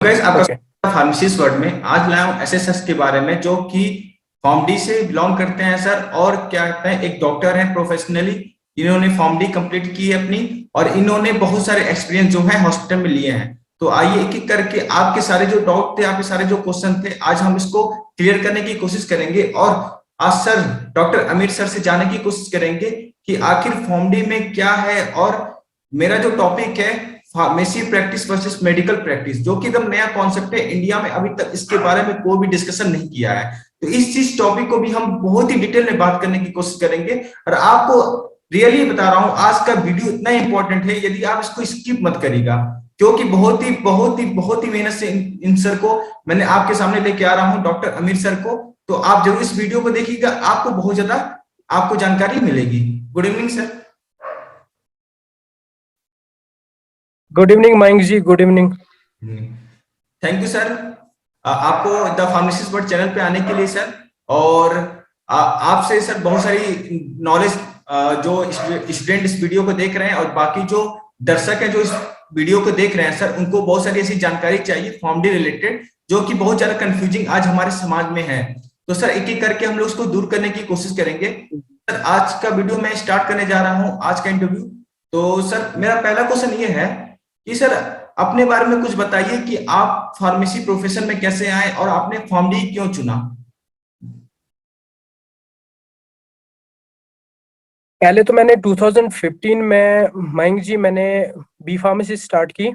Guys आपका okay. Pharmacist word में आज लाया हूं एसएसएस के बारे में, जो कि फॉर्म डी से बिलोंग करते हैं सर। और क्या कहते हैं, एक डॉक्टर हैं प्रोफेशनली। इन्होंने फॉर्म डी कंप्लीट की है अपनी, और इन्होंने बहुत सारे एक्सपीरियंस जो है हॉस्पिटल में लिए हैं। तो आइए एक एक करके आपके सारे जो डाउट थे, आपके सारे जो क्वेश्चन थे, आज हम इसको क्लियर करने की कोशिश करेंगे। और आज सर डॉक्टर अमीर सर से जानने की कोशिश करेंगे कि आखिर फॉर्म डी में क्या है। और मेरा जो टॉपिक है pharmacy practice versus medical practice, जो कि एकदम नया कॉन्सेप्ट है, इंडिया में अभी तक इसके बारे में कोई भी डिस्कशन नहीं किया है। तो इस चीज टॉपिक को भी हम बहुत ही डिटेल में बात करने की कोशिश करेंगे। और आपको रियली बता रहा हूं, आज का वीडियो इतना इंपॉर्टेंट है, यदि आप इसको स्किप मत करिएगा, क्योंकि बहुत ही मेहनत से इन सर को मैंने आपके सामने लेके आ रहा हूं, डॉक्टर अमीर सर को। तो आप जरूर इस वीडियो को देखिएगा, आपको बहुत ज्यादा आपको जानकारी मिलेगी। Good evening sir. Good evening Mayank ji, good evening. Thank you sir, आपको द फार्मासिस्ट वर्ड चैनल पे आने के लिए सर। और आपसे सर बहुत सारी नॉलेज, जो स्टूडेंट इस वीडियो को देख रहे हैं और बाकी जो दर्शक है जो इस वीडियो को देख रहे हैं सर, उनको बहुत सारी ऐसी जानकारी चाहिए फॉर्म डी रिलेटेड, जो कि बहुत ज्यादा कंफ्यूजिंग आज हमारे समाज में है। तो सर एक एक करके हम लोग उसको दूर करने की कोशिश करेंगे। सर आज का वीडियो मैं स्टार्ट करने जा रहा हूँ, आज का इंटरव्यू। तो सर मेरा पहला क्वेश्चन ये है कि सर अपने बारे में कुछ बताइए कि आप फार्मेसी प्रोफेशन में कैसे आए और आपने फॉर्म डी क्यों चुना। पहले तो मैंने 2015 में मयंक जी मैंने बी फार्मेसी स्टार्ट की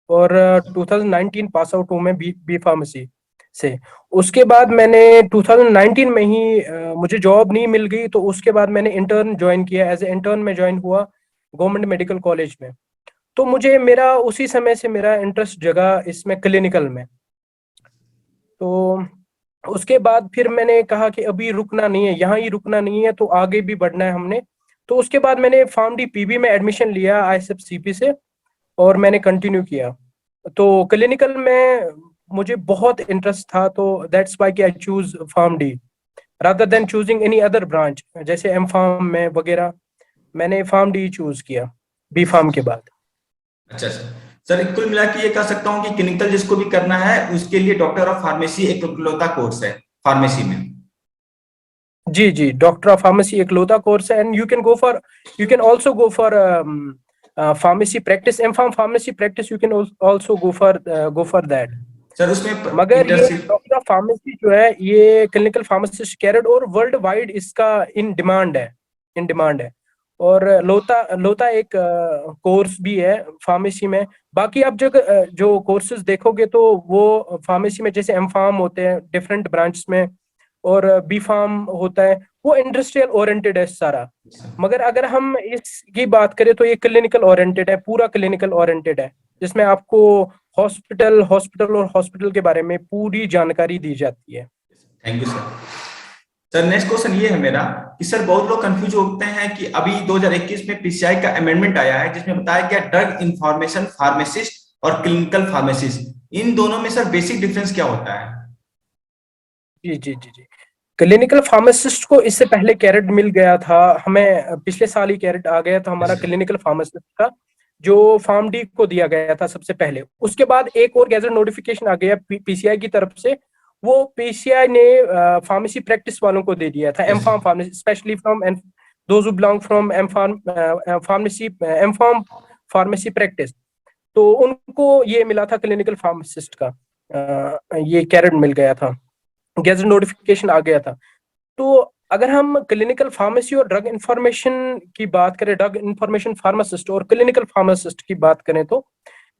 और 2019 पास आउट हूँ मैं बी फार्मेसी से। उसके बाद मैंने 2019 में ही मुझे जॉब नहीं मिल गई, तो उसके बाद मैंने इंटर्न ज्वाइन किया। एज ए इंटर्न में ज्वाइन हुआ गवर्नमेंट मेडिकल कॉलेज में। तो मुझे मेरा उसी समय से मेरा इंटरेस्ट जगा इसमें, क्लिनिकल में। तो उसके बाद फिर मैंने कहा कि अभी रुकना नहीं है, यहाँ ही रुकना नहीं है, तो आगे भी बढ़ना है हमने। तो उसके बाद मैंने फार्म डी पीबी में एडमिशन लिया आईएसएफसीपी से, और मैंने कंटिन्यू किया। तो क्लिनिकल में मुझे बहुत इंटरेस्ट था, तो दैट्स व्हाई कि I choose pharm D rather than choosing any other branch, जैसे एम फार्म में वगैरह। मैंने फार्म डी चूज किया बी फार्म के बाद। अच्छा सर। सर कुल मिला के ये कह सकता हूँ कि क्लिनिकल जिसको भी करना है उसके लिए डॉक्टर ऑफ फार्मेसी एक इकलौता कोर्स है फार्मेसी में। जी जी, डॉक्टर ऑफ फार्मेसी एक लौता कोर्स है, and you can also go for pharmacy practice, M pharm pharmacy practice, you can also go for that. Sir उसमें मगर ये इंटर्नशिप। डॉक्टर ऑफ फार्मेसी जो है, ये क्लिनिकल फार्मासिस्ट कैरियर और वर्ल्ड वाइड इसका इन डिमांड है। और लोता लोता एक कोर्स भी है फार्मेसी में। बाकी आप जो कोर्सेज देखोगे, तो वो फार्मेसी में जैसे एम फार्म होते हैं डिफरेंट ब्रांच में, और बी फार्म होता है, वो इंडस्ट्रियल ओरिएंटेड है सारा। मगर अगर हम इसकी बात करें, तो ये क्लिनिकल ओरिएंटेड है, पूरा क्लिनिकल ओरिएंटेड है, जिसमें आपको हॉस्पिटल और हॉस्पिटल के बारे में पूरी जानकारी दी जाती है। Thank you sir. Sir next question ये है मेरा कि सर बहुत लोग कंफ्यूज होते हैं कि अभी 2021 में पीसीआई का अमेंडमेंट आया है, जिसमें बताया गया ड्रग इंफॉर्मेशन फार्मासिस्ट और क्लिनिकल फार्मासिस्ट, इन दोनों में सर बेसिक डिफरेंस क्या होता है। जी जी जी जी। क्लिनिकल फार्मासिस्ट को इससे पहले कैरेट मिल गया था हमें, पिछले साल ही कैरेट आ गया था हमारा क्लिनिकल फार्मासिस्ट का, जो फार्म डी को दिया गया था सबसे पहले। उसके बाद एक और गैजेट नोटिफिकेशन आ गया पीसीआई की तरफ से, वो पीसीआई ने फार्मेसी प्रैक्टिस वालों को दे दिया था, M pharm pharmacy, especially from those who belong from M pharm pharmacy M pharm pharmacy practice. तो उनको ये मिला था क्लिनिकल फार्मासिस्ट का, ये कैरेट मिल गया था, गैजेट नोटिफिकेशन आ गया था। तो अगर हम क्लिनिकल फार्मेसी और ड्रग इंफॉर्मेशन की बात करें, ड्रग इंफॉर्मेशन फार्मासिस्ट और क्लिनिकल फार्मासिस्ट की बात करें, तो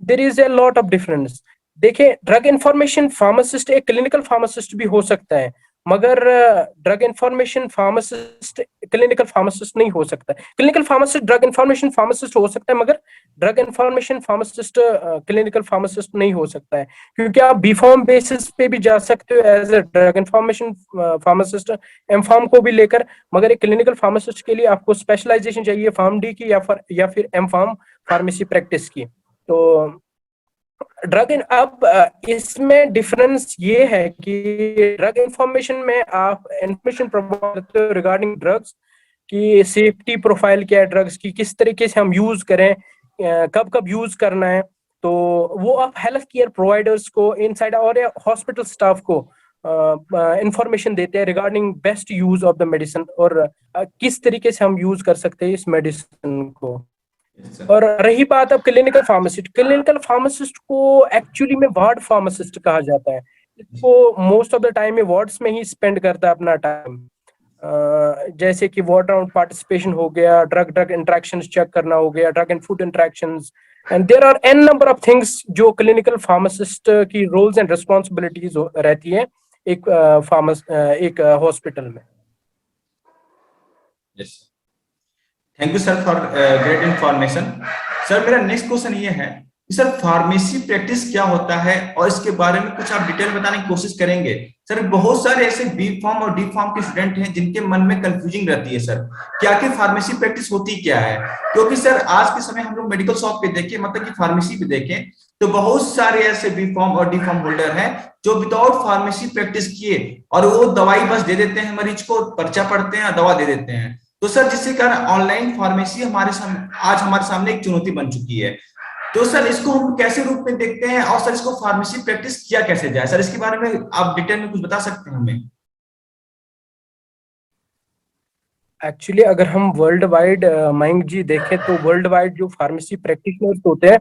there is a lot of difference. देखिए, ड्रग इंफॉर्मेशन फार्मासिस्ट एक क्लिनिकल फार्मासिस्ट भी हो सकता है, मगर drug information pharmacist clinical pharmacist नहीं हो सकता। Clinical pharmacist drug information pharmacist हो सकता है, मगर drug information pharmacist clinical pharmacist नहीं हो सकता है, क्योंकि आप बी फार्म बेसिस पे भी जा सकते हो as a drug information pharmacist, M pharm को भी लेकर। मगर एक क्लिनिकल फार्मासिस्ट के लिए आपको स्पेशलाइजेशन चाहिए फार्म डी की या फिर एम फार्म फार्मेसी प्रैक्टिस की। तो ड्रग इन अब इसमें डिफरेंस ये है कि ड्रग इंफॉर्मेशन में आप इंफॉर्मेशन प्रोवाइड करते हो रिगार्डिंग ड्रग्स की सेफ्टी प्रोफाइल क्या है, ड्रग्स की किस तरीके से हम यूज करें, कब कब यूज करना है। तो वो आप हेल्थ केयर प्रोवाइडर्स को इनसाइड और हॉस्पिटल स्टाफ को इंफॉर्मेशन देते हैं regarding best use of the medicine और किस तरीके से हम यूज कर सकते हैं इस मेडिसिन को। और रही बात अब क्लिनिकल फार्मासिस्ट को एक्चुअली में वार्ड फार्मासिस्ट कहा जाता है। इसको मोस्ट ऑफ द टाइम ये वार्ड्स में ही स्पेंड करता है अपना टाइम, जैसे कि वार्ड राउंड पार्टिसिपेशन हो गया, ड्रग इंटरेक्शंस चेक करना हो गया, drug and food interactions, and there are an number of things जो क्लिनिकल फार्मासिस्ट की रोल्स एंड रिस्पॉन्सिबिलिटीज रहती है एक हॉस्पिटल में। Thank you sir for great information. Sir मेरा नेक्स्ट क्वेश्चन ये है कि सर फार्मेसी प्रैक्टिस क्या होता है और इसके बारे में कुछ आप डिटेल बताने की कोशिश करेंगे। सर बहुत सारे ऐसे बी फॉर्म और डी फॉर्म के स्टूडेंट हैं जिनके मन में कंफ्यूजिंग रहती है सर क्या कि फार्मेसी प्रैक्टिस होती क्या है, क्योंकि सर आज के समय हम लोग मेडिकल शॉप पे देखें, मतलब कि फार्मेसी पे देखें तो बहुत सारे ऐसे बी फॉर्म और डी फॉर्म होल्डर हैं जो विदाउट फार्मेसी प्रैक्टिस किए और वो दवाई बस दे देते हैं, मरीज को पर्चा पढ़ते हैं और दवा दे देते हैं। तो सर जिसके कारण ऑनलाइन फार्मेसी आज हमारे सामने एक चुनौती बन चुकी है। तो सर इसको हम कैसे रूप में देखते हैं और सर इसको फार्मेसी प्रैक्टिस किया कैसे जाए, सर इसके बारे में आप डिटेल में कुछ बता सकते हैं हमें? एक्चुअली अगर हम वर्ल्ड वाइड मयंक जी देखें तो वर्ल्ड वाइड जो फार्मेसी प्रैक्टिशनर्स होते हैं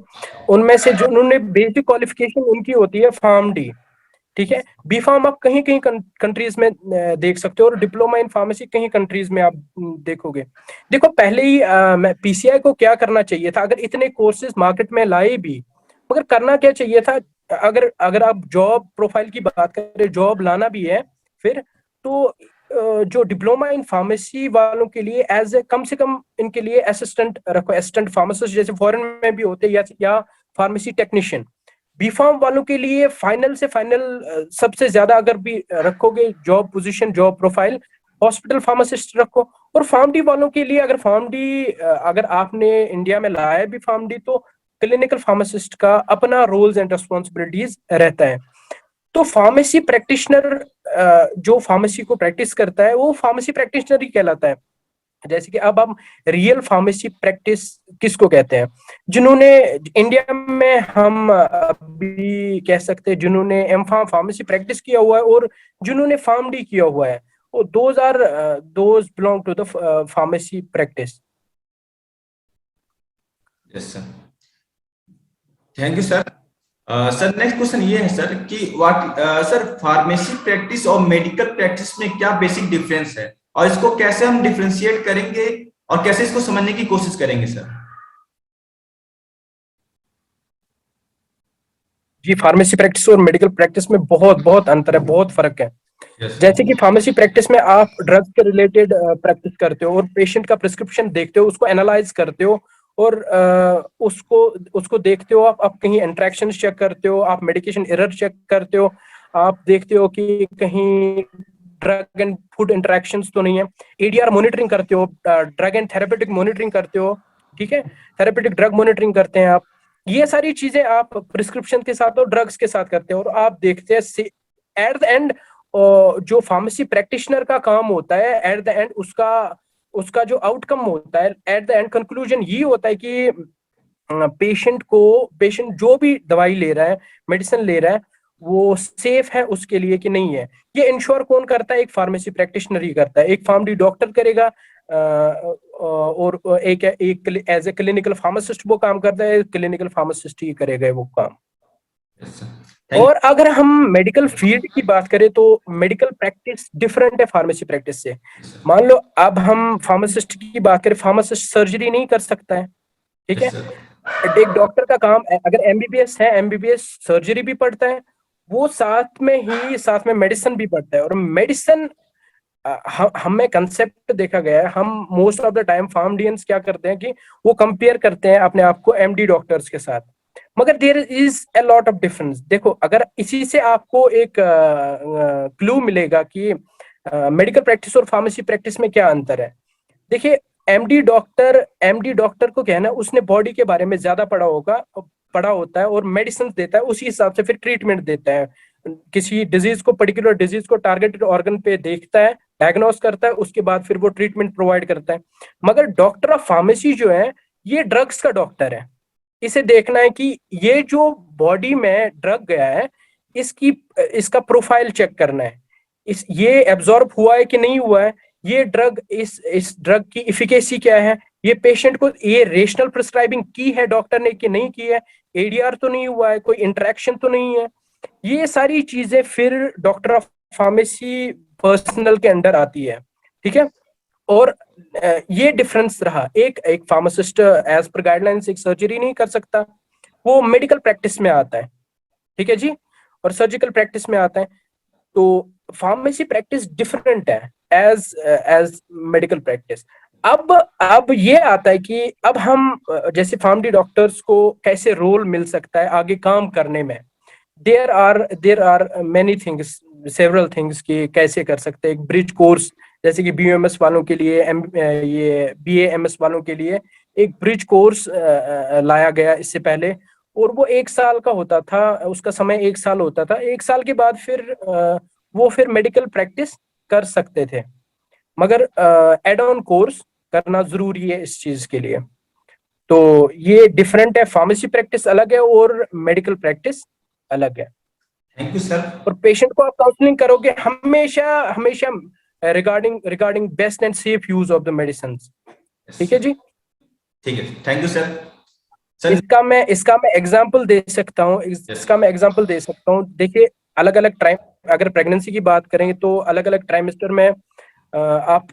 उनमें से जो उन्होंने बेसिक क्वालिफिकेशन उनकी होती है फार्म डी, ठीक है। बी फार्म आप कहीं कहीं कंट्रीज में देख सकते हो और डिप्लोमा इन फार्मेसी कहीं कंट्रीज में आप देखोगे। देखो पहले ही पीसीआई को क्या करना चाहिए था, अगर इतने कोर्सेज मार्केट में लाए भी, मगर करना क्या चाहिए था, अगर आप जॉब प्रोफाइल की बात करें, जॉब लाना भी है फिर तो जो डिप्लोमा इन फार्मेसी वालों के लिए एज ए कम से कम इनके लिए असिस्टेंट रखो, असिस्टेंट फार्मासिस्ट जैसे फॉरेन में भी होते हैं या फार्मेसी टेक्नीशियन। बी फार्म वालों के लिए फाइनल से फाइनल सबसे ज्यादा अगर भी रखोगे job position, job profile, hospital pharmacist रखो। और फार्म डी वालों के लिए अगर फार्म डी अगर आपने इंडिया में लाया भी फार्म डी तो क्लिनिकल फार्मासिस्ट का अपना रोल्स एंड रिस्पॉन्सिबिलिटीज रहता है। तो फार्मेसी प्रैक्टिशनर जो फार्मेसी को प्रैक्टिस करता है वो फार्मेसी प्रैक्टिशनर ही कहलाता है। जैसे कि अब हम रियल फार्मेसी प्रैक्टिस किसको कहते हैं, जिन्होंने इंडिया में हम अभी कह सकते हैं जिन्होंने एम फार्म फार्मेसी प्रैक्टिस किया हुआ है और जिन्होंने फार्म डी किया हुआ है, वो those belong to the pharmacy practice. Yes sir, thank you sir. Sir next question ये है सर कि सर फार्मेसी प्रैक्टिस और मेडिकल प्रैक्टिस में क्या बेसिक डिफरेंस है और इसको कैसे हम डिफरेंशिएट करेंगे और कैसे इसको समझने की कोशिश करेंगे सर? जी, फार्मेसी प्रैक्टिस और मेडिकल प्रैक्टिस में बहुत अंतर है, बहुत फर्क है। जैसे कि फार्मेसी प्रैक्टिस में आप ड्रग के रिलेटेड प्रैक्टिस करते हो और पेशेंट का प्रिस्क्रिप्शन देखते हो, उसको एनालाइज करते हो और उसको देखते हो, आप कहीं इंटरेक्शन चेक करते हो, आप मेडिकेशन एरर चेक करते हो, आप देखते हो कि कहीं ड्रग एंड फूड इंटरेक्शंस तो नहीं है, एडीआर मॉनिटरिंग करते हो, ड्रग एंड थेरेपेटिक मॉनिटरिंग करते हो, ठीक है, थेरेपेटिक ड्रग मॉनिटरिंग करते हैं आप। ये सारी चीजें आप प्रिस्क्रिप्शन के साथ और ड्रग्स के साथ करते हो और आप देखते हैं एट द एंड जो फार्मेसी प्रैक्टिशनर का काम होता है, एट द एंड उसका जो आउटकम होता है, एट द एंड कंक्लूजन ये होता है कि पेशेंट जो भी दवाई ले रहा है, मेडिसिन ले रहा है, वो सेफ है उसके लिए कि नहीं है। ये इंश्योर कौन करता है? एक फार्मेसी प्रैक्टिशनर ही करता है। एक फार्म डी डॉक्टर करेगा और एक एज ए क्लिनिकल फार्मासिस्ट वो काम करता है, क्लिनिकल फार्मासिस्ट ही करेगा वो काम। और अगर हम मेडिकल फील्ड की बात करें तो मेडिकल प्रैक्टिस डिफरेंट है फार्मेसी प्रैक्टिस से। मान लो अब हम फार्मासिस्ट की बात करें, फार्मासिस्ट सर्जरी नहीं कर सकता है, ठीक है। एक डॉक्टर का काम, अगर एमबीबीएस है, एमबीबीएस सर्जरी भी पढ़ता है, वो साथ में मेडिसिन भी पढ़ता है। और मेडिसिन हमें कंसेप्ट देखा गया है, हम मोस्ट ऑफ द टाइम फार्मडियंस क्या करते हैं कि वो कंपेयर करते हैं अपने आप को एमडी डॉक्टर्स के साथ, मगर there is a lot of difference. देखो, अगर इसी से आपको एक क्लू मिलेगा कि मेडिकल प्रैक्टिस और फार्मेसी प्रैक्टिस में क्या अंतर है। देखिए, एमडी डॉक्टर को क्या है ना, उसने बॉडी के बारे में ज्यादा पढ़ा होता है और मेडिसिन देता है, उसी हिसाब से फिर ट्रीटमेंट देता है। किसी डिजीज को, पर्टिकुलर डिजीज को टारगेटेड ऑर्गन पे देखता है, डायग्नोस करता है, उसके बाद फिर वो ट्रीटमेंट प्रोवाइड करता है। मगर डॉक्टर ऑफ फार्मेसी जो है, ये ड्रग्स का डॉक्टर है, इसे देखना है कि ये जो बॉडी में ड्रग गया है इसकी इसका प्रोफाइल चेक करना है, इस ये एब्जॉर्ब हुआ है कि नहीं हुआ है, ये ड्रग इस ड्रग की इफिकेसी क्या है, ये पेशेंट को ये रेशनल प्रिस्क्राइबिंग की है डॉक्टर ने कि नहीं की है, एडीआर तो नहीं हुआ है, कोई इंटरेक्शन तो नहीं है। ये सारी चीजें फिर डॉक्टर ऑफ फार्मेसी पर्सनल के अंडर आती है, ठीक है। और ये डिफरेंस रहा, एक एक फार्मासिस्ट एज पर गाइडलाइंस एक सर्जरी नहीं कर सकता, वो मेडिकल प्रैक्टिस में आता है, ठीक है जी, और सर्जिकल प्रैक्टिस में आता है। तो फार्मेसी प्रैक्टिस डिफरेंट है एज एज मेडिकल प्रैक्टिस। अब ये आता है कि अब हम जैसे फार्मडी डॉक्टर्स को कैसे रोल मिल सकता है आगे काम करने में। There are many things, several things कि कैसे कर सकते हैं। एक ब्रिज कोर्स, जैसे कि बीएमएस वालों के लिए, ये बीएएमएस वालों के लिए एक ब्रिज कोर्स लाया गया इससे पहले, और वो 1 साल का होता था, उसका समय 1 साल होता था। 1 साल के बाद फिर वो फिर मेडिकल प्रैक्टिस कर सकते थे, मगर एड ऑन कोर्स करना जरूरी है इस चीज के लिए। तो ये डिफरेंट है, फार्मेसी प्रैक्टिस अलग है और मेडिकल प्रैक्टिस अलग है। Thank you sir. और पेशेंट को आप काउंसलिंग करोगे हमेशा हमेशा regarding best and safe use of the medicine, ठीक है जी। ठीक है, थैंक यू सर। सर इसका मैं एग्जांपल दे सकता हूँ, इसका मैं एग्जांपल दे सकता हूँ। देखिए, अलग अलग टाइम, अगर प्रेगनेंसी की बात करेंगे तो अलग अलग ट्राइमेस्टर में आप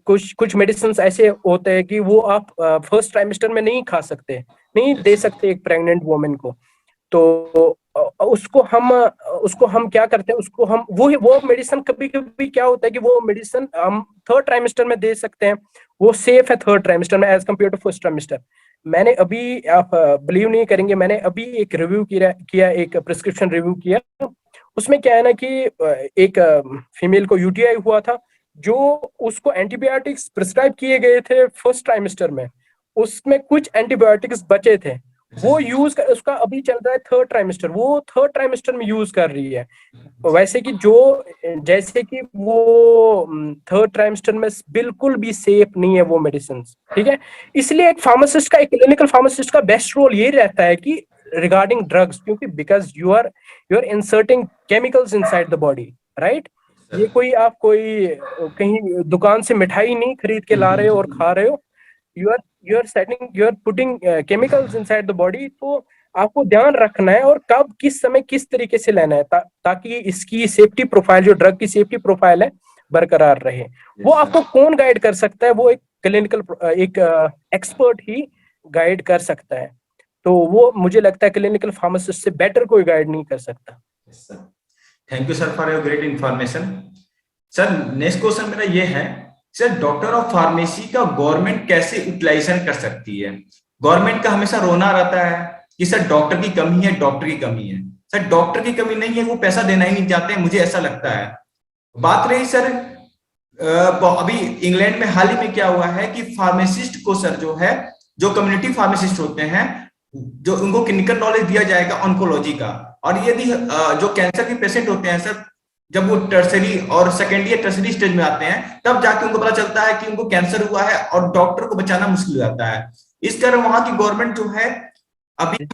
कुछ मेडिसिन ऐसे होते हैं कि वो आप फर्स्ट ट्राइमेस्टर में नहीं खा सकते, नहीं दे सकते एक प्रेग्नेंट वुमेन को। तो उसको हम क्या करते हैं, उसको हम वो मेडिसिन कभी कभी क्या होता है कि वो मेडिसिन हम थर्ड ट्राइमेस्टर में दे सकते हैं, वो सेफ है थर्ड ट्राइमेस्टर में as compare to first trimester. मैंने अभी, आप बिलीव नहीं करेंगे, मैंने अभी एक रिव्यू किया एक प्रिस्क्रिप्शन रिव्यू किया। उसमें क्या है ना कि एक फीमेल को यूटीआई हुआ था, जो उसको एंटीबायोटिक्स प्रिस्क्राइब किए गए थे फर्स्ट ट्राइमेस्टर में, उसमें कुछ एंटीबायोटिक्स बचे थे, वो यूज कर, उसका अभी चल रहा है थर्ड ट्राइमेस्टर, वो थर्ड ट्राइमेस्टर में यूज कर रही है। वैसे कि जैसे कि वो थर्ड ट्राइमेस्टर में बिल्कुल भी सेफ नहीं है वो मेडिसिन, ठीक है। इसलिए एक फार्मासिस्ट का, एक क्लिनिकल फार्मासिस्ट का बेस्ट रोल ये रहता है कि रिगार्डिंग ड्रग्स, क्योंकि because you are inserting chemicals inside the body, right. ये कोई कहीं दुकान से मिठाई नहीं खरीद के ला रहे हो और खा रहे हो, you are putting chemicals inside the body. तो आपको ध्यान रखना है और कब किस समय किस तरीके से लेना है, ताकि इसकी सेफ्टी प्रोफाइल, जो ड्रग की सेफ्टी प्रोफाइल है, बरकरार रहे। वो आपको कौन गाइड कर सकता है, वो एक क्लिनिकल एक एक्सपर्ट ही गाइड कर सकता है। तो वो मुझे लगता है क्लिनिकल फार्मासिस्ट से बेटर कोई गाइड नहीं कर सकता। Thank you sir for your great information. Sir next question मेरा ये है, सर डॉक्टर ऑफ फार्मेसी का गवर्नमेंट कैसे यूटिलाइजेशन कर सकती है? गवर्नमेंट का हमेशा रोना रहता है कि सर डॉक्टर की कमी है, डॉक्टर की कमी है। सर डॉक्टर की कमी नहीं है, वो पैसा देना ही नहीं चाहते, मुझे ऐसा लगता है। बात रही सर अभी इंग्लैंड में हाल ही में क्या हुआ है कि फार्मासिस्ट को सर जो है, जो कम्युनिटी फार्मासिस्ट होते हैं, जो उनको क्लिनिकल नॉलेज दिया जाएगा ऑन्कोलॉजी का। और यदि जो कैंसर के पेशेंट होते हैं सर, जब वो टर्सरी और सेकेंडरी या टर्सरी स्टेज में आते हैं, तब जाके उनको पता चलता है कि उनको कैंसर हुआ है और डॉक्टर को बचाना मुश्किल हो जाता है। इस कारण वहां की गवर्नमेंट जो है अभी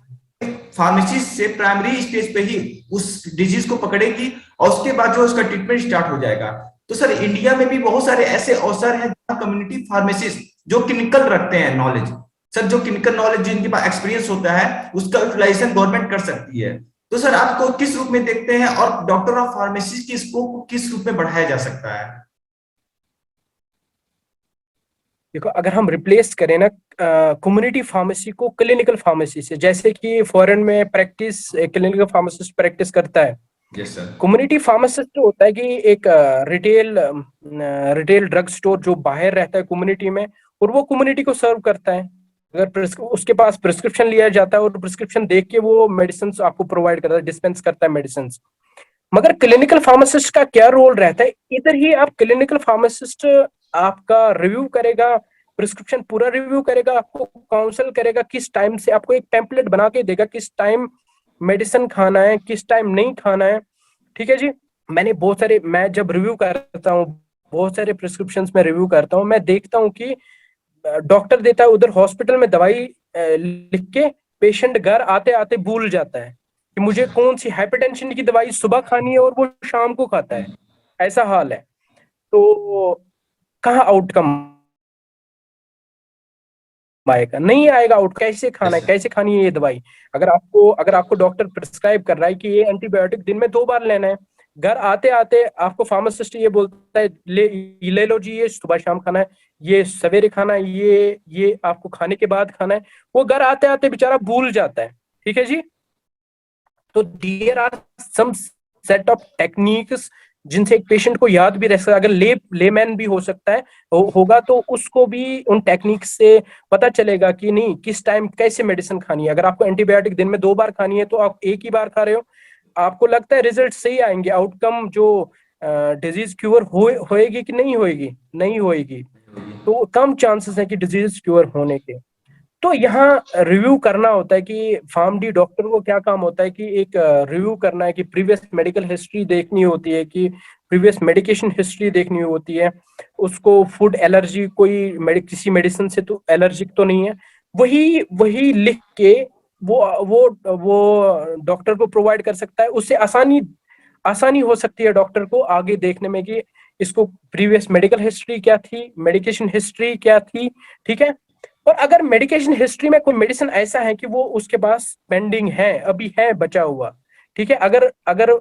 फार्मेसिस्ट से प्राइमरी स्टेज पे ही उस डिजीज को पकड़ेगी और उसके बाद जो उसका ट्रीटमेंट स्टार्ट हो जाएगा। तो सर इंडिया में भी बहुत सारे ऐसे अवसर हैं जहां कम्युनिटी फार्मेसिस्ट जो क्लिनिकल रखते हैं नॉलेज, सर जो क्लिनिकल नॉलेज जिनके पास एक्सपीरियंस होता है, उसका यूटिलाइजेशन गवर्नमेंट कर सकती है। तो सर आपको किस रूप में देखते हैं और डॉक्टर ऑफ फार्मेसी की स्कोप को किस रूप में बढ़ाया जा सकता है? देखो, अगर हम रिप्लेस करें ना कम्युनिटी फार्मेसी को क्लिनिकल फार्मेसी से, जैसे कि फॉरेन में प्रैक्टिस क्लिनिकल फार्मासिस्ट प्रैक्टिस करता है, यस सर। कम्युनिटी फार्मासिस्ट होता है कि एक रिटेल ड्रग स्टोर जो बाहर रहता है कम्युनिटी में, और वो कम्युनिटी को सर्व करता है। अगर उसके पास प्रिस्क्रिप्शन लिया जाता है और प्रिस्क्रिप्शन देख के वो मेडिसिन आपको प्रोवाइड करता है, डिस्पेंस करता है मेडिसिन। मगर क्लिनिकल फार्मासिस्ट का क्या रोल रहता है, इधर ही आप क्लिनिकल फार्मासिस्ट आपका रिव्यू करेगा, प्रिस्क्रिप्शन पूरा रिव्यू करेगा, आपको काउंसल करेगा, किस टाइम से आपको एक टेम्पलेट बना के देगा, किस टाइम मेडिसिन खाना है, किस टाइम नहीं खाना है, ठीक है जी। मैं जब रिव्यू करता हूँ, बहुत सारे प्रिस्क्रिप्शन में रिव्यू करता हूँ, मैं देखता हूँ कि डॉक्टर देता है उधर हॉस्पिटल में दवाई लिख के, पेशेंट घर आते आते भूल जाता है कि मुझे कौन सी हाइपरटेंशन की दवाई सुबह खानी है और वो शाम को खाता है, ऐसा हाल है। तो कहाँ आउटकम आएगा? नहीं आएगा आउट। कैसे खाना है, कैसे खानी है ये दवाई? अगर आपको डॉक्टर प्रिस्क्राइब कर रहा है कि ये एंटीबायोटिक दिन में 2 बार लेना है, घर आते आते आपको फार्मासिस्ट ये बोलता है ले लो जी, ये सुबह शाम खाना है, ये सवेरे खाना है, ये आपको खाने के बाद खाना है, वो घर आते आते बेचारा भूल जाता है। ठीक है जी। तो there are some set of techniques जिनसे एक पेशेंट को याद भी रह सकता है। अगर लेमैन भी हो सकता है होगा तो उसको भी उन टेक्निक से पता चलेगा कि नहीं किस टाइम कैसे मेडिसिन खानी है। अगर आपको एंटीबायोटिक दिन में 2 बार खानी है तो आप एक ही बार खा रहे हो, आपको लगता है रिजल्ट सही आएंगे, आउटकम जो डिजीज क्योर होएगी कि नहीं होएगी? नहीं होएगी। तो कम चांसेस है कि डिजीज क्योर होने के। तो यहाँ रिव्यू करना होता है कि फार्मडी डॉक्टर को क्या काम होता है कि एक रिव्यू करना है कि प्रीवियस मेडिकल हिस्ट्री देखनी होती है, कि प्रीवियस मेडिकेशन हिस्ट्री देखनी होती है, उसको फूड एलर्जी किसी मेडिसिन से तो एलर्जिक तो नहीं है, वही वही लिख के वो डॉक्टर को प्रोवाइड कर सकता है। उससे आसानी हो सकती है डॉक्टर को आगे देखने में कि इसको प्रीवियस मेडिकल हिस्ट्री क्या थी, मेडिकेशन हिस्ट्री क्या थी। ठीक है। और अगर मेडिकेशन हिस्ट्री में कोई मेडिसिन ऐसा है कि वो उसके पास पेंडिंग है, अभी है बचा हुआ, ठीक है, अगर अगर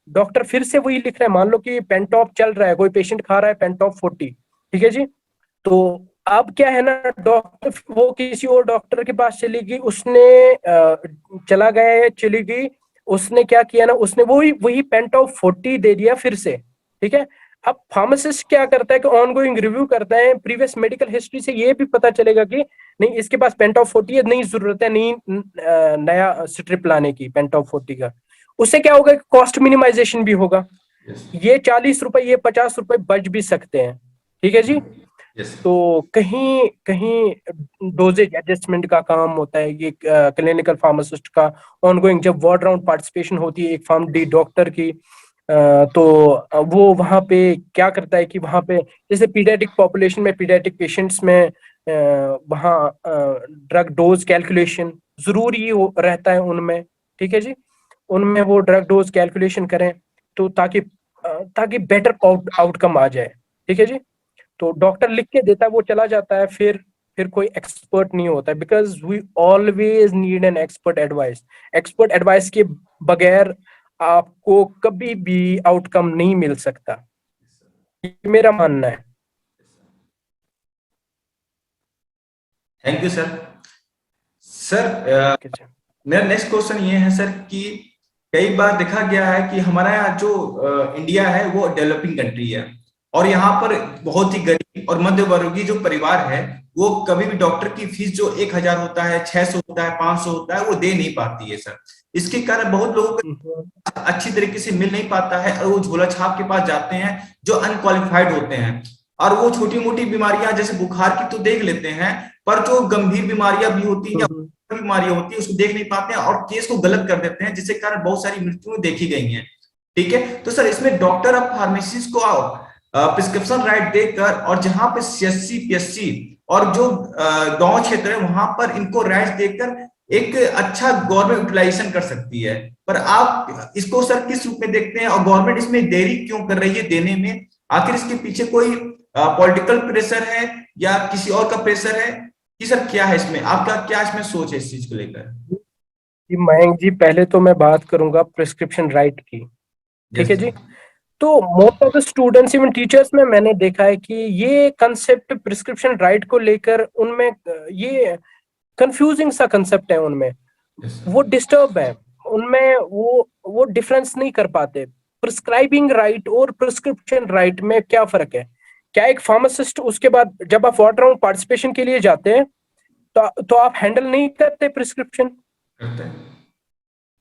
डॉक्टर फिर से वही लिख रहा है, मान लो कि पेंटॉप चल रहा है, कोई पेशेंट खा रहा है पेंटॉप 40, ठीक है जी, तो अब क्या है ना, डॉक्टर वो किसी और डॉक्टर के पास चली गई, उसने चला गया या चली गई, उसने क्या किया ना, उसने वही वही पेंटॉप 40 दे दिया फिर से। ठीक है। अब फार्मासिस्ट क्या करता है कि ऑनगोइंग रिव्यू करता है, प्रीवियस मेडिकल हिस्ट्री से ये भी पता चलेगा कि नहीं इसके पास पेंटॉप 40 है, नहीं जरूरत है नहीं नया स्ट्रिप लाने की पेंटॉप 40 का। उससे क्या होगा, कॉस्ट मिनिमाइजेशन भी होगा। ये 40 रुपए, ये 50 रुपए बच भी सकते हैं। ठीक है जी। तो कहीं कहीं डोजेज एडजस्टमेंट का काम होता है, ये क्लिनिकल फार्मासिस्ट का ऑनगोइंग, जब वार्ड राउंड पार्टिसिपेशन होती है एक फार्म डी डॉक्टर की, तो वो वहां पे क्या करता है कि वहां पे जैसे पीडियाट्रिक पॉपुलेशन में, पीडियाट्रिक पेशेंट्स में वहाँ ड्रग डोज कैलकुलेशन जरूरी रहता है उनमें। ठीक है जी। उनमें वो ड्रग डोज कैलकुलेशन करें तो ताकि बेटर आउटकम आ जाए। ठीक है जी। तो डॉक्टर लिख के देता है, वो चला जाता है, फिर कोई एक्सपर्ट नहीं होता है, because we always need an expert advice. Expert advice के बगैर आपको कभी भी आउटकम नहीं मिल सकता, ये मेरा मानना है। Thank you sir. सर मेरा नेक्स्ट क्वेश्चन ये है सर कि कई बार देखा गया है कि हमारा यहाँ जो इंडिया है वो डेवलपिंग कंट्री है, और यहाँ पर बहुत ही गरीब और मध्य वर्गीय जो परिवार है वो कभी भी डॉक्टर की फीस जो 1000 होता है, 600 होता है, 500 होता है, वो दे नहीं पाती है सर। इसके कारण बहुत लोगों को अच्छी तरीके से मिल नहीं पाता है, और वो झोला छाप के पास जाते हैं जो अनक्वालिफाइड होते हैं, और वो छोटी मोटी बीमारियां जैसे बुखार की तो देख लेते हैं, पर जो गंभीर बीमारियां भी होती है या बीमारियां होती है उसको देख नहीं पाते हैं, और केस को गलत कर देते हैं, जिसके कारण बहुत सारी मृत्युएं देखी गई हैं। ठीक है। तो सर इसमें डॉक्टर ऑफ फार्मेसिस्ट को प्रिस्क्रिप्शन राइट देकर, और जहां पे सीएससी पीएससी और जो गांव क्षेत्र है वहां पर इनको राइट देकर एक अच्छा गवर्नमेंट यूटिलाइजेशन कर सकती है, पर आप इसको सर किस रूप में देखते हैं, और गवर्नमेंट इसमें देरी क्यों कर रही है देने में? आखिर इसके पीछे कोई पॉलिटिकल प्रेशर है या किसी और का प्रेशर है कि सर क्या है इसमें, आपका क्या इसमें सोच है इस चीज को लेकर? मयंक जी, पहले तो मैं बात करूंगा प्रिस्क्रिप्शन राइट की। ठीक है जी। तो most of the students even teachers में मैंने देखा है कि ये कंसेप्ट प्रिस्क्रिप्शन राइट को लेकर उनमें ये कंफ्यूजिंग सा कंसेप्ट है उनमें, वो डिस्टर्ब है उनमें, वो डिफरेंस नहीं कर पाते। प्रिस्क्राइबिंग राइट और प्रिस्क्रिप्शन राइट में क्या फर्क है? क्या एक फार्मासिस्ट उसके बाद जब आप वाटर राउंड पार्टिसिपेशन के लिए जाते हैं तो आप हैंडल नहीं करते प्रिस्क्रिप्शन?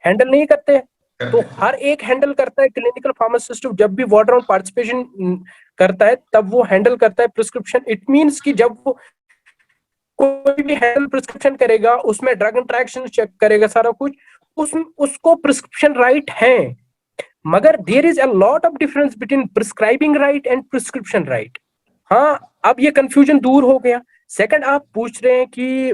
हैंडल नहीं करते? तो हर एक हैंडल करता है क्लिनिकल फार्मासिस्ट, जब भी वाटर राउंड पार्टिसिपेशन करता है तब वो हैंडल करता है प्रिस्क्रिप्शन। इट मींस कि जब वो कोई भी हैंडल प्रिस्क्रिप्शन करेगा उसमें ड्रग इंटरेक्शन चेक करेगा सारा कुछ, उसको प्रिस्क्रिप्शन राइट है। मगर there is a lot of difference between prescribing right and prescription right. हाँ, अब ये कंफ्यूजन दूर हो गया। सेकंड, आप पूछ रहे हैं कि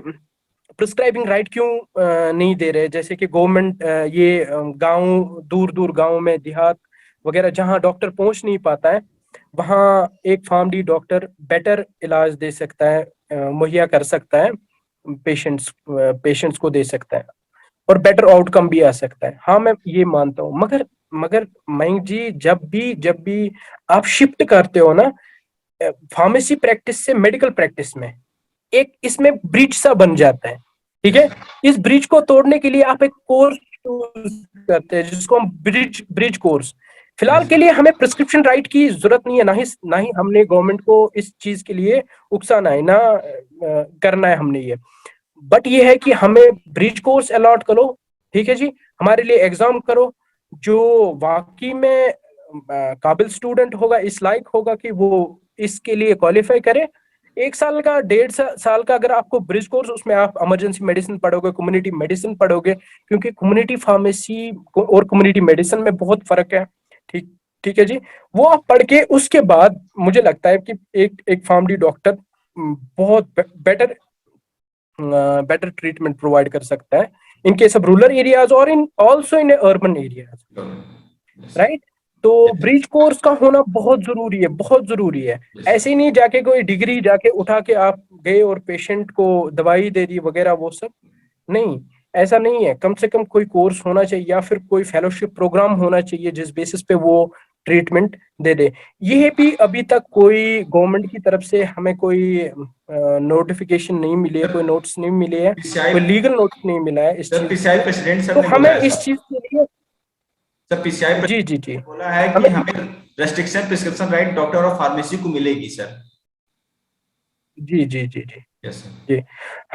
प्रिस्क्राइबिंग राइट क्यों नहीं दे रहे? जैसे कि गवर्नमेंट ये गांव, दूर दूर गांव में, देहात वगैरह जहां डॉक्टर पहुंच नहीं पाता है, वहां एक फार्मडी डॉक्टर बेटर इलाज दे सकता है, मुहैया कर सकता है, पेशेंट्स को दे सकता है, और बेटर आउटकम भी आ सकता है। हाँ, मैं ये मानता हूँ। मगर मगर मयंक जी, जब भी आप शिफ्ट करते हो ना फार्मेसी प्रैक्टिस से मेडिकल प्रैक्टिस में, एक इसमें ब्रिज सा बन जाता है, ठीक है। इस ब्रिज को तोड़ने के लिए आप एक कोर्स करते हैं जिसको हम ब्रिज कोर्स। फिलहाल के लिए हमें प्रिस्क्रिप्शन राइट की जरूरत नहीं है, ना ही हमने गवर्नमेंट को इस चीज के लिए उकसाना है, ना करना है हमने ये। बट ये है कि हमें ब्रिज कोर्स अलॉट करो, ठीक है जी, हमारे लिए एग्जाम करो। जो वाकई में काबिल स्टूडेंट होगा, इस लायक होगा कि वो इसके लिए क्वालिफाई करे, 1 साल का, 1.5 साल का अगर आपको ब्रिज कोर्स, उसमें आप इमरजेंसी मेडिसिन पढ़ोगे, कम्युनिटी मेडिसिन पढ़ोगे, क्योंकि कम्युनिटी फार्मेसी और कम्युनिटी मेडिसिन में बहुत फर्क है, ठीक ठीक है जी। वो आप पढ़ के उसके बाद मुझे लगता है कि एक फार्मडी डॉक्टर बहुत बेटर ट्रीटमेंट प्रोवाइड कर सकता है in case of rural areas और in also in urban areas, right. तो ब्रिज कोर्स का होना बहुत जरूरी है, बहुत जरूरी है। ऐसे ही नहीं जाके कोई डिग्री जाके उठा के आप गए और पेशेंट को दवाई दे दी वगैरह, वो सब नहीं, ऐसा नहीं है। कम से कम कोई कोर्स होना चाहिए या फिर कोई फेलोशिप प्रोग्राम होना चाहिए जिस बेसिस पे वो ट्रीटमेंट दे दे। ये भी अभी तक कोई गवर्नमेंट की तरफ से हमें कोई नोटिफिकेशन नहीं मिली है, कोई नोट्स नहीं मिले है, कोई लीगल नोट्स नहीं मिला है इस चीज। पीसीआई प्रेसिडेंट सर तो ने हमें बोला है इस चीज के लिए, सर, पीसीआई जी जी जी, बोला है कि हमें restriction prescription right doctor of pharmacy को मिलेगी सर। जी जी जी जी यस सर। जी,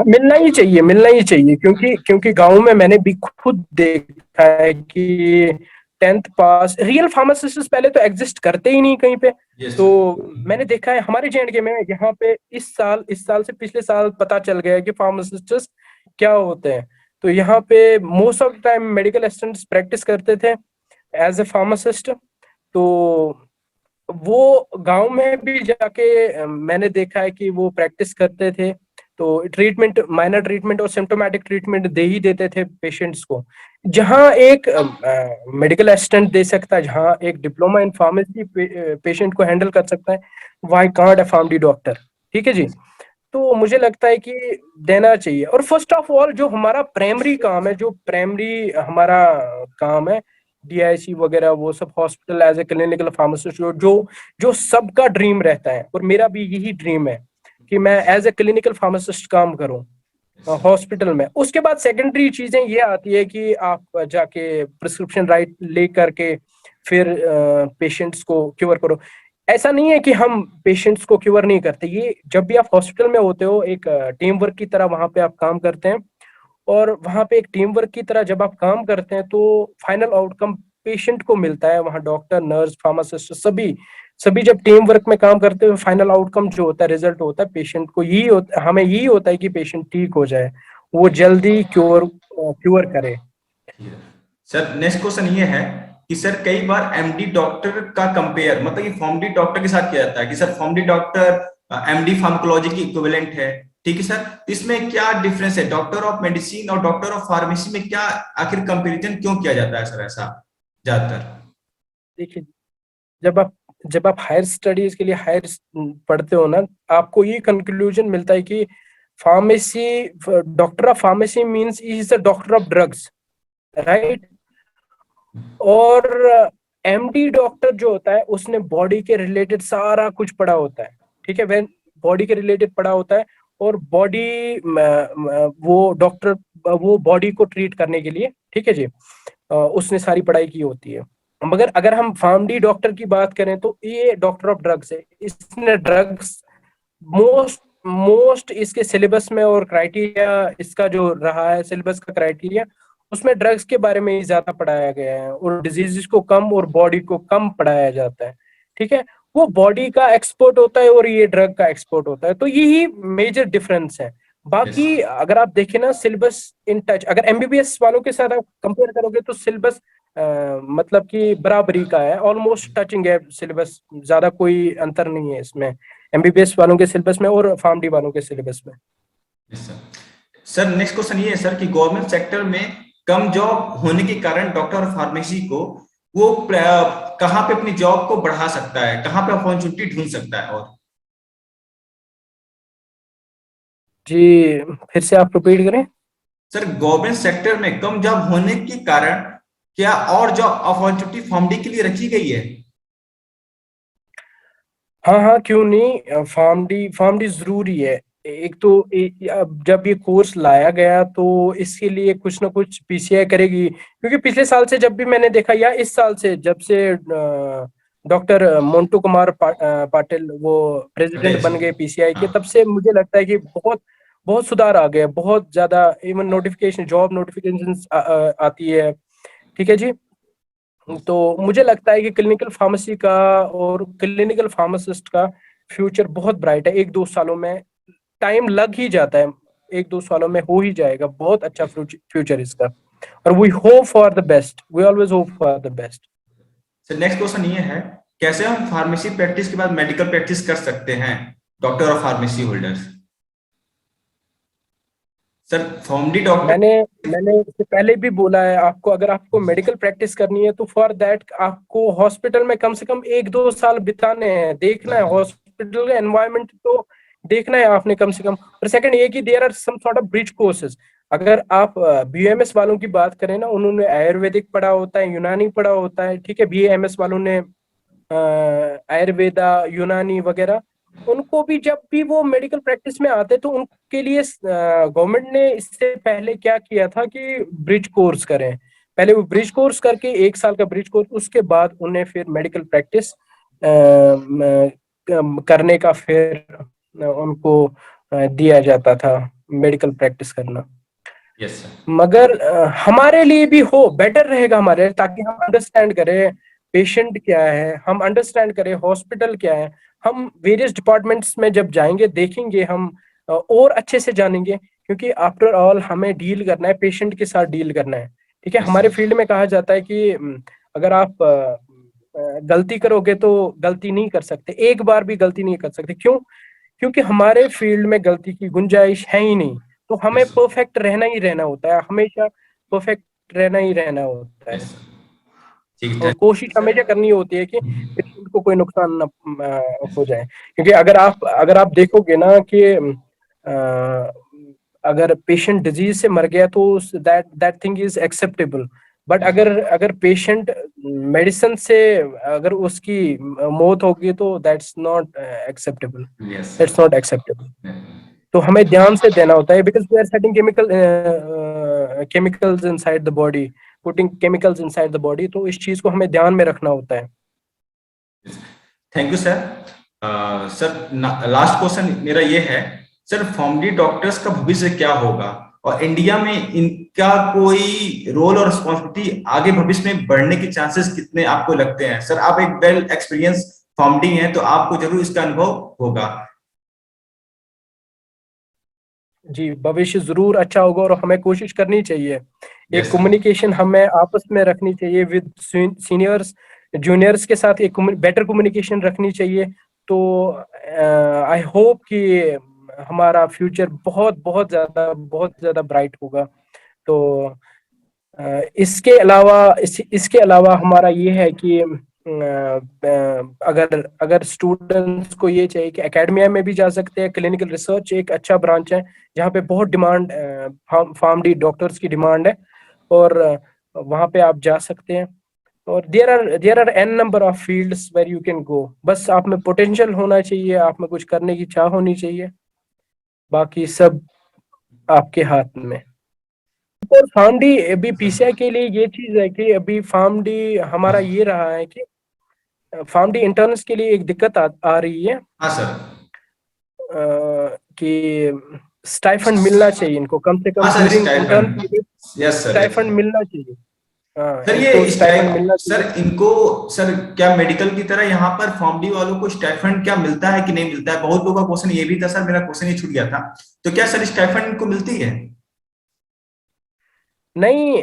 मिलना ही चाहिए, मिलना ही चाहिए, क्योंकि गांव में मैंने भी खुद देखा है कि 10th पास रियल फार्मासिस्ट पहले तो एग्जिस्ट करते ही नहीं कहीं पे। तो मैंने देखा है हमारे जेएंडके में, यहाँ पे इस साल से पिछले साल पता चल गया है कि फार्मासिस्ट क्या होते हैं। तो यहाँ पे most of the time medical assistants practice करते थे एज ए फार्मासिस्ट। तो वो गांव में भी जाके मैंने देखा है कि वो प्रैक्टिस करते थे। तो ट्रीटमेंट, माइनर ट्रीटमेंट और सिम्टोमेटिक ट्रीटमेंट दे ही देते थे पेशेंट्स को। जहां एक मेडिकल असिस्टेंट दे सकता है, जहां एक डिप्लोमा इन फार्मेसी पेशेंट को हैंडल कर सकता है, why can't uh PharmD doctor, ठीक है जी। तो मुझे लगता है कि देना चाहिए। और फर्स्ट ऑफ ऑल जो हमारा प्राइमरी काम है, जो प्राइमरी हमारा काम है, डीआईसी वगैरह, वो सब hospital as a clinical pharmacist, जो जो सबका ड्रीम रहता है, और मेरा भी यही ड्रीम है कि मैं एज ए क्लिनिकल फार्मासिस्ट काम करूं हॉस्पिटल में। उसके बाद सेकेंडरी चीजें ये आती है कि आप जाके प्रिस्क्रिप्शन राइट ले करके फिर पेशेंट्स को क्योर करो। ऐसा नहीं है कि हम पेशेंट्स को क्योर नहीं करते, ये जब भी आप हॉस्पिटल में होते हो एक टीम वर्क की तरह वहां पे आप काम करते हैं, और वहां पे एक टीम वर्क की तरह जब आप काम करते हैं तो फाइनल आउटकम पेशेंट को मिलता है। वहां डॉक्टर, नर्स, फार्मासिस्ट सभी सभी जब टीम वर्क में काम करते हैं, फाइनल आउटकम जो होता है, रिजल्ट होता है पेशेंट को, हमें यही होता है कि पेशेंट ठीक हो जाए, वो जल्दी क्योर करे। सर नेक्स्ट क्वेश्चन ये है कि सर कई बार एमडी डॉक्टर का कंपेयर मतलब कि फार्मडी डॉक्टर के साथ किया जाता है कि sir PharmD doctor MD pharmacology की इक्विवेलेंट है, ठीक है सर। तो इसमें क्या डिफरेंस है डॉक्टर ऑफ मेडिसिन और डॉक्टर ऑफ फार्मेसी में, क्या आखिर कंपैरिजन क्यों किया जाता है सर ऐसा ज्यादातर? देखिए, जब आप हायर स्टडीज के लिए हायर पढ़ते हो ना, आपको ये कंक्लूजन मिलता है कि pharmacy, doctor of pharmacy means is the doctor of drugs, right. और एमडी डॉक्टर जो होता है उसने बॉडी के रिलेटेड सारा कुछ पढ़ा होता है, ठीक है, वह बॉडी के रिलेटेड पढ़ा होता है, और बॉडी वो डॉक्टर वो बॉडी को ट्रीट करने के लिए, ठीक है जी, उसने सारी पढ़ाई की होती है। मगर अगर हम फार्मडी डॉक्टर की बात करें तो ये डॉक्टर ऑफ ड्रग्स है, इसने ड्रग्स मोस्ट मोस्ट इसके सिलेबस में और क्राइटेरिया इसका जो रहा है, सिलेबस का क्राइटेरिया, उसमें ड्रग्स के बारे में ही ज्यादा पढ़ाया गया है, और डिजीजेस को कम और बॉडी को कम पढ़ाया जाता है, ठीक है। वो बॉडी का एक्सपोर्ट होता है और ये ड्रग का एक्सपोर्ट होता है, तो यही मेजर डिफरेंस है। बाकी अगर आप देखें ना, सिलेबस इन टच, अगर एमबीबीएस वालों के साथ आप कंपेयर करोगे तो सिलेबस मतलब कि बराबरी का है, ऑलमोस्ट टचिंग है सिलेबस, ज्यादा कोई अंतर नहीं है इसमें एमबीबीएस वालों के सिलेबस में और फार्मडी वालों के सिलेबस में। सर नेक्स्ट क्वेश्चन ये है सर कि गवर्नमेंट सेक्टर में कम जॉब होने के कारण डॉक्टर और फार्मेसी को वो कहाँ पे अपनी जॉब को बढ़ा सकता है, कहाँ पे अपॉर्चुनिटी ढूंढ सकता है? और जी, फिर से आप रिपीट करें। सर गवर्नमेंट सेक्टर में कम जॉब होने के कारण क्या और जॉब अपॉर्चुनिटी फॉर्मडी के लिए रखी गई है? हाँ हाँ, क्यों नहीं, फार्म डी जरूरी है। एक तो अब जब ये कोर्स लाया गया तो इसके लिए कुछ ना कुछ पीसीआई करेगी, क्योंकि पिछले साल से जब भी मैंने देखा, या इस साल से जब से डॉक्टर मोंटू कुमार पाटिल वो प्रेसिडेंट पटेल जी। बन गए पीसीआई के, हाँ। तब से मुझे लगता है कि बहुत बहुत सुधार आ गया, बहुत ज्यादा। इवन नोटिफिकेशन, जॉब नोटिफिकेशन आती है। ठीक है जी। तो मुझे लगता है कि क्लिनिकल फार्मेसी का और क्लिनिकल फार्मासिस्ट का फ्यूचर बहुत ब्राइट है। 1-2 सालों में, टाइम लग ही जाता है, 1-2 सालों में हो ही जाएगा। बहुत अच्छा फ्यूचर इसका। और we hope for the best, we always hope for the best. Sir next question ये है, कैसे हम फार्मेसी प्रैक्टिस के बाद मेडिकल प्रैक्टिस कर सकते हैं, डॉक्टर और pharmacy holders? Sir PharmD doctor. मैंने मैंने इससे पहले भी बोला है आपको, अगर आपको मेडिकल प्रैक्टिस करनी है तो फॉर दैट आपको हॉस्पिटल में कम से कम 1-2 साल बिताने हैं, देखना है हॉस्पिटल का एनवायरनमेंट, तो देखना है आपने कम से कम। और सेकंड ये कि there are some sort of bridge courses. अगर आप बीएमएस वालों की बात करें ना, उन्होंने आयुर्वेदिक पढ़ा होता है, यूनानी पढ़ा होता है। ठीक है, बीएमएस वालों ने आयुर्वेदा, यूनानी वगैरह, उनको भी जब भी वो मेडिकल प्रैक्टिस में आते तो उनके लिए गवर्नमेंट ने इससे पहले क्या किया था कि ब्रिज कोर्स करें। पहले वो ब्रिज कोर्स करके 1 साल का ब्रिज कोर्स, उसके बाद उन्हें फिर मेडिकल प्रैक्टिस करने का फिर उनको दिया जाता था मेडिकल प्रैक्टिस करना। Yes sir. मगर हमारे लिए भी हो बेटर रहेगा हमारे लिए, ताकि हम अंडरस्टैंड करें पेशेंट क्या है, हम अंडरस्टैंड करें हॉस्पिटल क्या है। हम वेरियस डिपार्टमेंट्स में जब जाएंगे, देखेंगे, हम और अच्छे से जानेंगे, क्योंकि आफ्टर ऑल हमें डील करना है, पेशेंट के साथ डील करना है। ठीक है, यस हमारे सर। फील्ड में कहा जाता है कि अगर आप गलती करोगे तो गलती नहीं कर सकते, एक बार भी गलती नहीं कर सकते। क्यों? क्योंकि हमारे फील्ड में गलती की गुंजाइश है ही नहीं। तो हमें यस परफेक्ट रहना ही रहना होता है, हमेशा परफेक्ट रहना ही रहना होता है। Yes sir. ठीक है और कोशिश सर। हमेशा करनी होती है कि पेशेंट को कोई नुकसान ना हो जाए। क्योंकि अगर आप देखोगे ना कि अगर पेशेंट डिजीज से मर गया तो that that thing is acceptable. But अगर अगर पेशेंट मेडिसिन से अगर उसकी मौत होगी तो that's not acceptable, yes that's not acceptable. Sir. तो हमें ध्यान से देना होता है, because we are setting chemicals inside the body, putting chemicals inside the body, तो इस चीज को हमें ध्यान में रखना होता है। Thank you sir. Sir last question मेरा ये है, सर फॉर्मडी डॉक्टर्स का भविष्य क्या होगा, और इंडिया में इनका कोई रोल और रिस्पॉन्सिबिलिटी आगे भविष्य में बढ़ने के चांसेस कितने आपको लगते हैं? सर आप एक वेल एक्सपीरियंस फॉर्मडी हैं तो आपको जरूर इसका अनुभव होगा। जी, भविष्य जरूर अच्छा होगा, और हमें कोशिश करनी चाहिए, एक यस सर। कम्युनिकेशन हमें आपस में रखनी चाहिए विद सीनियर्स, जूनियर्स के साथ एक बेटर कम्युनिकेशन रखनी चाहिए। तो आई होप कि हमारा फ्यूचर बहुत ज्यादा ब्राइट होगा। तो इसके अलावा हमारा ये है कि अगर अगर स्टूडेंट्स को ये चाहिए कि एकेडमिया में भी जा सकते हैं। क्लिनिकल रिसर्च एक अच्छा ब्रांच है जहाँ पे बहुत डिमांड, फार्मडी डॉक्टर्स की डिमांड है, और वहाँ पे आप जा सकते हैं। और there are an number of fields where you can go. बस आप में पोटेंशियल होना चाहिए, आप में कुछ करने की चाह होनी चाहिए, बाकी सब आपके हाथ में। और फार्मडी अभी पीसीआई के लिए ये चीज है कि अभी फार्मडी हमारा ये रहा है कि फार्मडी इंटर्न्स के लिए एक दिक्कत आ रही है हाँ सर। कि स्टाइफंड मिलना चाहिए इनको, कम से कम हाँ sir during intern stipend. Period yes sir yes. Stipend मिलना चाहिए। हाँ, सर इनको ये स्टाइफंड मिलना सर चाहिए। इनको, सर क्या मेडिकल की तरह यहाँ पर फॉर्मडी वालों को स्टाइपेंड क्या मिलता है कि नहीं मिलता है? बहुत लोगों का क्वेश्चन ये भी था सर, मेरा क्वेश्चन ये छूट गया था। तो क्या सर स्टाइपेंड इनको मिलती है? नहीं,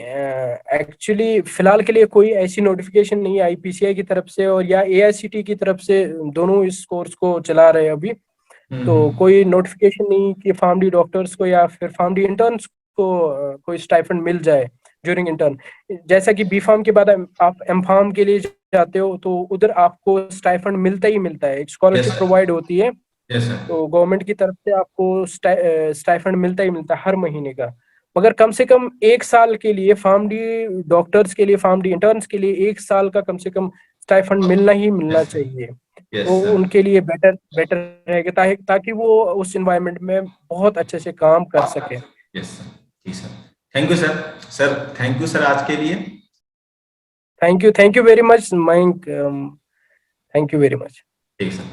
एक्चुअली फिलहाल के लिए कोई ऐसी नोटिफिकेशन नहीं आई पीसीआई की तरफ से और या एआईसीटी की तरफ से, दोनों इस कोर्स को चला रहे हैं अभी। तो कोई नोटिफिकेशन नहीं कि फार्मडी डॉक्टर्स को या फिर फार्मडी इंटर्न्स को कोई स्टाइफंड मिल जाए ड्यूरिंग इंटर्न। जैसा कि बी फार्म के बाद आप एम फार्म के लिए जाते हो तो उधर आपको स्टाइफंड मिलता ही मिलता है, एक स्कॉलरशिप Yes, प्रोवाइड होती है। yes, sir. तो गवर्नमेंट की तरफ से आपको स्टाइफंड मिलता ही मिलता है हर महीने का। मगर कम से कम 1 साल के लिए फार्मडी डॉक्टर्स के लिए, फार्मडी इंटर्न्स के लिए 1 साल का कम से कम स्टाइफंड मिलना ही मिलना Yes, sir. चाहिए। Yes, तो sir. उनके लिए बेटर बेटर रहेगा ताकि वो उस एनवायरनमेंट में बहुत अच्छे से काम कर सके। Yes, sir. जी sir, thank you sir. Sir thank you sir आज के लिए। Thank you very much Mayank, thank you very much. ठीक सर।